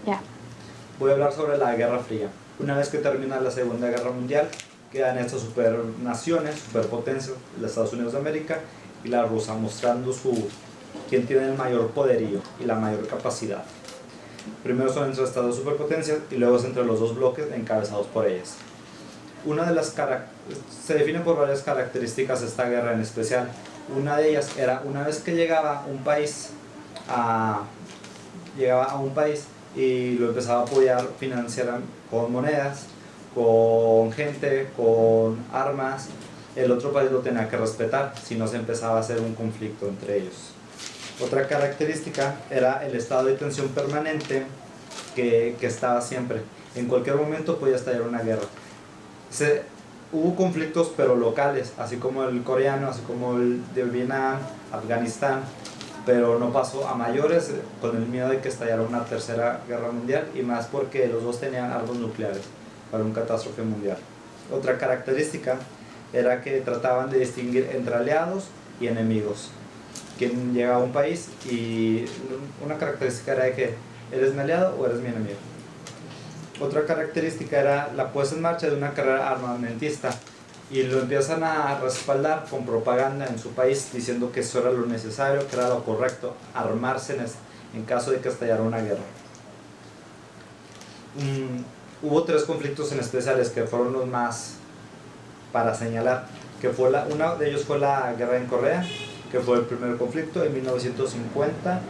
Ya. Voy a hablar sobre la Guerra Fría. Una vez que termina la Segunda Guerra Mundial, quedan estas supernaciones, superpotencias, los Estados Unidos de América y la Rusia, mostrando quién tiene el mayor poderío y la mayor capacidad. Primero son entre estas dos superpotencias y luego es entre los dos bloques encabezados por ellas. Se define por varias características esta guerra en especial. Una de ellas era una vez que llegaba a un país y lo empezaba a apoyar financieramente con monedas, con gente, con armas, el otro país lo tenía que respetar, si no se empezaba a hacer un conflicto entre ellos. Otra característica era el estado de tensión permanente que estaba siempre. En cualquier momento podía estallar una guerra. Hubo conflictos pero locales, así como el coreano, así como el de Vietnam, Afganistán, pero no pasó a mayores con el miedo de que estallara una tercera guerra mundial, y más porque los dos tenían armas nucleares para una catástrofe mundial. Otra característica era que trataban de distinguir entre aliados y enemigos. Quien llegaba a un país y una característica era de que eres mi aliado o eres mi enemigo. Otra característica era la puesta en marcha de una carrera armamentista, y lo empiezan a respaldar con propaganda en su país diciendo que eso era lo necesario, que era lo correcto, armarse en caso de que estallara una guerra. Hubo tres conflictos en especiales que fueron los más para señalar, que uno de ellos fue la guerra en Corea, que fue el primer conflicto en 1950.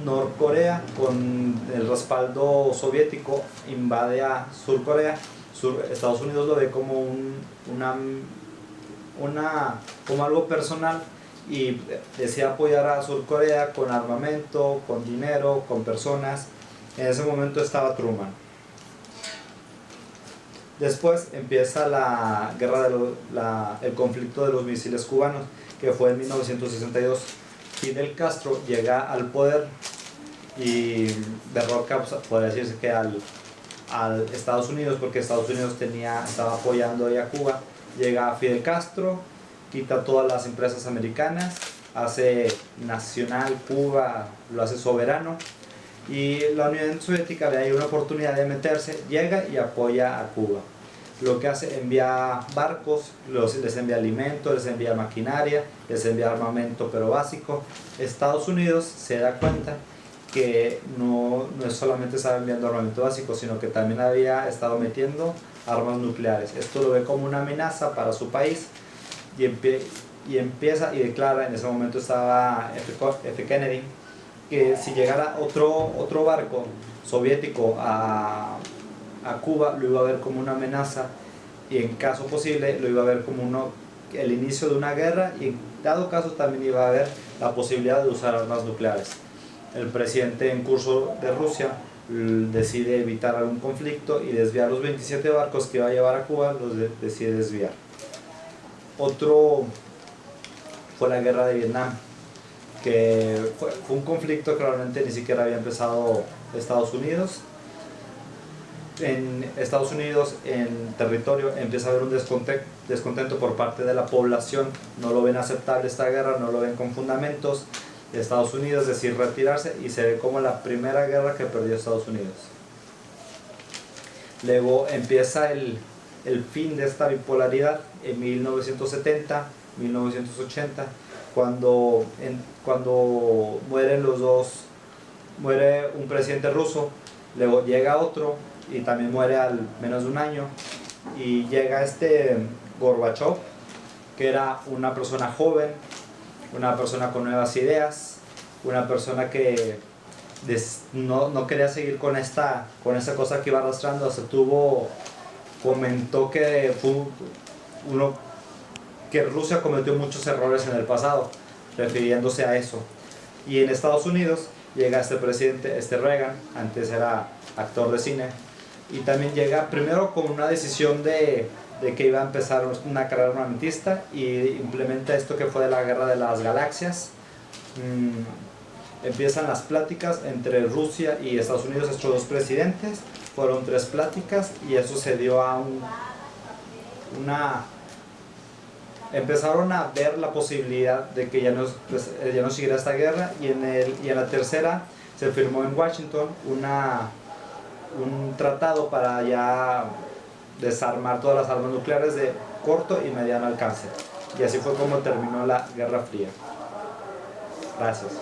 Norcorea, con el respaldo soviético, invade a Surcorea. Estados Unidos lo ve como como algo personal y decide apoyar a Surcorea con armamento, con dinero, con personas. En ese momento estaba Truman. Después empieza la guerra el conflicto de los misiles cubanos, que fue en 1962. Fidel Castro llega al poder y derroca, podría decirse que al Estados Unidos, porque Estados Unidos estaba apoyando a Cuba. Llega Fidel Castro, quita todas las empresas americanas, hace nacional Cuba, lo hace soberano, y la Unión Soviética ve ahí una oportunidad de meterse, llega y apoya a Cuba. Lo que hace, envía barcos, les envía alimentos, les envía maquinaria, les envía armamento pero básico. Estados Unidos se da cuenta que no es solamente estaba enviando armamento básico, sino que también había estado metiendo armas nucleares. Esto lo ve como una amenaza para su país y empieza y declara, en ese momento estaba F. Kennedy, que si llegara otro barco soviético a Cuba, lo iba a ver como una amenaza, y en caso posible lo iba a ver como el inicio de una guerra, y en dado caso también iba a haber la posibilidad de usar armas nucleares. El presidente en curso de Rusia decide evitar algún conflicto y desviar los 27 barcos que iba a llevar a Cuba, decide desviar. Otro fue la guerra de Vietnam, que fue un conflicto que realmente ni siquiera había empezado Estados Unidos. En Estados Unidos, en territorio, empieza a haber un descontento por parte de la población. No lo ven aceptable esta guerra, no lo ven con fundamentos. Estados Unidos decide retirarse y se ve como la primera guerra que perdió Estados Unidos. Luego empieza el fin de esta bipolaridad en 1970, 1980, cuando mueren muere un presidente ruso, luego llega otro y también muere al menos de un año, y llega Gorbachev, que era una persona joven, una persona con nuevas ideas, una persona que no quería seguir con esa cosa que iba arrastrando. Comentó que que Rusia cometió muchos errores en el pasado, refiriéndose a eso. Y en Estados Unidos llega este presidente, Reagan, antes era actor de cine, y también llega primero con una decisión de que iba a empezar una carrera armamentista, y implementa esto que fue de la guerra de las galaxias. Empiezan las pláticas entre Rusia y Estados Unidos, estos dos presidentes. Fueron 3 pláticas y eso se dio a empezaron a ver la posibilidad de que ya no siguiera esta guerra, y en la tercera se firmó en Washington un tratado para ya desarmar todas las armas nucleares de corto y mediano alcance. Y así fue como terminó la Guerra Fría. Gracias.